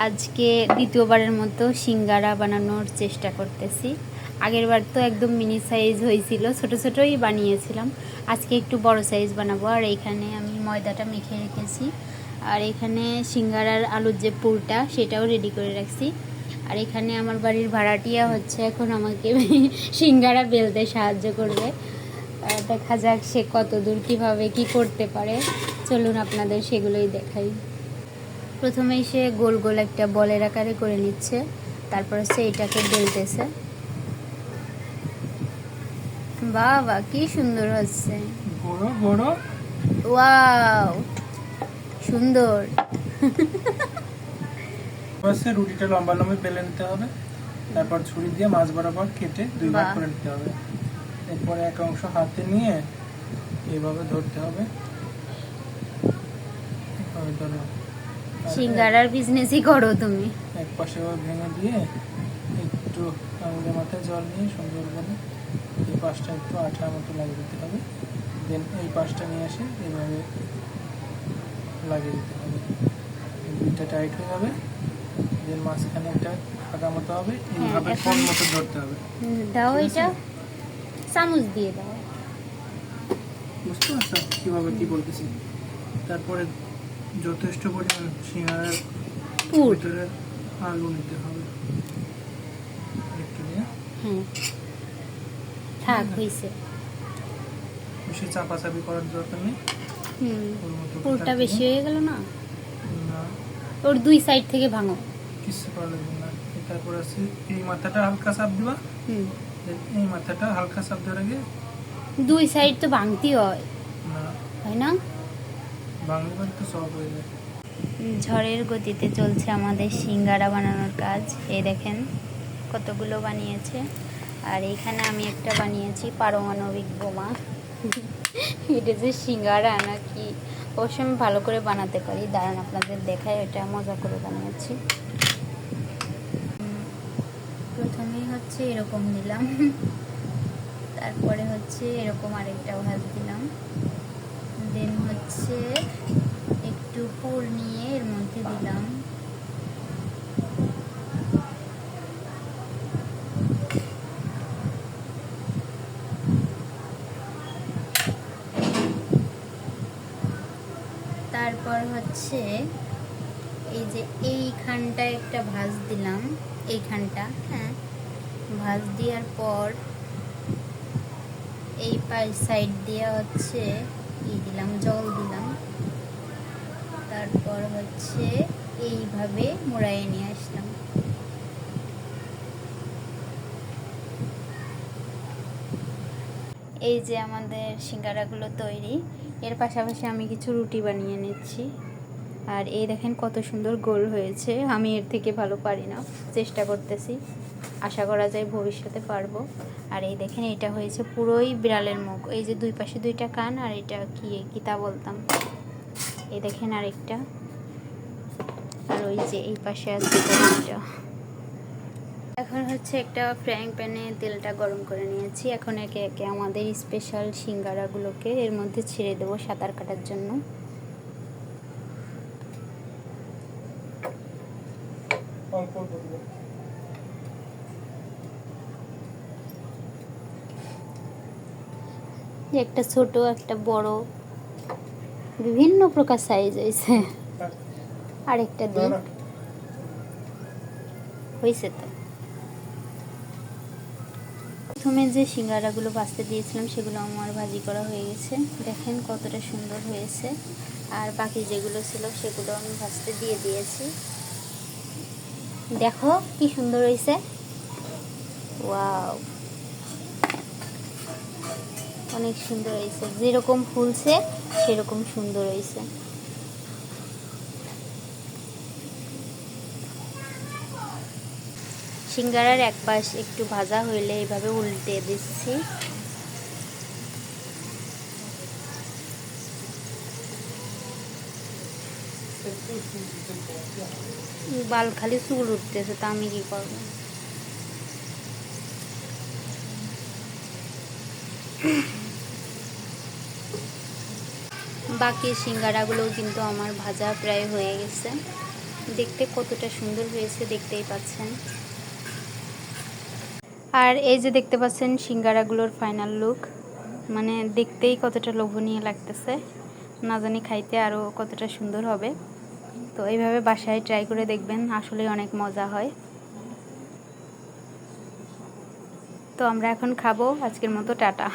আজকে দ্বিতীয়বারের মতো সিঙ্গারা বানানোর চেষ্টা করতেছি। আগের বার তো একদম মিনি সাইজ হয়েছিল, ছোট ছোটই বানিয়েছিলাম। আজকে একটু বড় সাইজ বানাবো। আর এইখানে আমি ময়দাটা মেখে রেখেছি, আর এখানে সিঙ্গারার আলুর যে পুরটা সেটাও রেডি করে রাখছি। আর এখানে আমার বাড়ির ভাড়াটিয়া হচ্ছে এখন আমাকে সিঙ্গারা বেলতে সাহায্য করবে। দেখা যাক সে কত দূর কীভাবে কি করতে পারে। চলুন আপনাদের সেগুলোই দেখাই। প্রথমেই সে গোল গোল একটা বলের আকারে করে নিচ্ছে, তারপর সে এটাকে বেলতেছে। বাবা কি সুন্দর হচ্ছে, বড় বড়, ওয়াও সুন্দর। রুটিটা লম্বা লম্বা বেলে নিতে হবে, তারপর ছুরি দিয়ে মাছ বরাবর কেটে দুই ভাগ করে নিতে হবে। এরপরে এক অংশ হাতে নিয়ে এইভাবে ধরতে হবে। সিঙ্গারার বিজনেসই করো তুমি। এক পাশে ভেঙে দিয়ে একটু আঙুলের মাথায় জল নিয়ে সুন্দর করে এই পাশটা একটু আঠার মতো লাগিয়ে দিতে হবে। দেন এই পাশটা নিয়ে এসে এইভাবে লাগিয়ে দিতে হবে। দুইটা টাইট হয়ে যাবে। দেন মাঝখানে একটা ফাঁকা মতো হবে, এইভাবে কোণ মতো ধরতে হবে। দাও এটা চামচ দিয়ে দাও। বুঝতে পারছো কিভাবে কি বলতেছি? তারপরে যথেষ্ট পরিমাণ সিঙ্গারার ভিতরে আলু নিতে হবে। একটু নিয়ে থাক হইছে, বেশি চাপাচাপি করার দরকার নেই। পুরটা বেশি হয়ে গেল না? না, ওর দুই সাইড থেকে ভাঙো, কিছু করা লাগবে না। তারপর আছে এই মাথাটা হালকা চাপ দিবা। এই মাথাটা হালকা চাপ দেওয়ার আগে দুই সাইড তো ভাঙতেই হয়, না তাই না? ভাঙলে তো সব হয়ে যায়। ঝড়ের গতিতে চলছে আমাদের সিঙ্গারা বানানোর কাজ। এই দেখেন কতগুলো বানিয়েছে। আর এইখানে আমি একটা বানিয়েছি পারমাণবিক বোমা। এটা যে সিঙ্গারা নাকি, অবশ্য আমি ভালো করে বানাতে পারি। দাঁড়ান আপনাদের দেখায়, এটা মজা করে বানিয়েছি। প্রথমেই হচ্ছে এরকম দিলাম, তারপরে হচ্ছে এরকম আরেকটা ভাজ দিলাম, দেন হচ্ছে একটু পুর নিয়ে এর মধ্যে দিলাম। তারপর হচ্ছে এই যে এইখানটায় একটা ভাঁজ দিলাম, এইখানটা ভাঁজ দেওয়ার পর এই সাইড দিয়ে হচ্ছে দিলাম, জল দিলাম। তারপর হচ্ছে এইভাবে মোড়াইয়ে নিয়ে আসলাম। এই যে আমাদের সিঙ্গারাগুলো তৈরি। এর পাশাপাশি আমি কিছু রুটি বানিয়ে নিচ্ছি। আর এই দেখেন কত সুন্দর গোল হয়েছে। আমি এর থেকে ভালো পারি না, চেষ্টা করতেছি, আশা করা যায় ভবিষ্যতে পারবো। আর এই দেখেন এটা হয়েছে পুরোই বিড়ালের মুখ। এই যে দুই পাশে দুইটা কান, আর এটা কি তা বলতাম। এই দেখেন আরেকটা, আর ওই যে এই পাশে আছে এটা। এখন হচ্ছে একটা ফ্রাইং প্যানে তেলটা গরম করে নিয়েছি। এখন একে একে আমাদের স্পেশাল সিঙ্গারাগুলোকে এর মধ্যে ছেড়ে দেবো সাঁতার কাটার জন্য। একটা ছোট একটা বড় বিভিন্ন প্রকার সাইজ হয়েছে। আরেকটা দিন হয়েছে তো। প্রথমে যে সিঙ্গারাগুলো ভাজতে দিয়েছিলাম সেগুলো আমার ভাজি করা হয়ে গেছে। দেখেন কতটা সুন্দর হয়েছে। আর বাকি যেগুলো ছিল সেগুলো আমি ভাজতে দিয়ে দিয়েছি। দেখো কি সুন্দর হয়েছে, ওয়াও অনেক সুন্দর হয়েছে। যেরকম ফুলছে সেরকম সুন্দর হয়েছে। সিঙ্গারার এক পাশ একটু ভাজা হইলে এইভাবে উল্টে দিচ্ছি। বাল খালি চুল উঠতেছে, তা আমি কি করবো। বাকি সিঙ্গারাগুলোও কিন্তু আমার ভাজা প্রায় হয়ে গেছে। দেখতে কতটা সুন্দর হয়েছে দেখতেই পাচ্ছেন। আর এই যে দেখতে পাচ্ছেন সিঙ্গারাগুলোর ফাইনাল লুক, মানে দেখতেই কতটা লোভনীয় লাগতেছে, না জানি খাইতে আরও কতটা সুন্দর হবে। তো এইভাবে বাসায় ট্রাই করে দেখবেন, আসলে অনেক মজা হয়। তো আমরা এখন খাবো, আজকের মতো টাটা।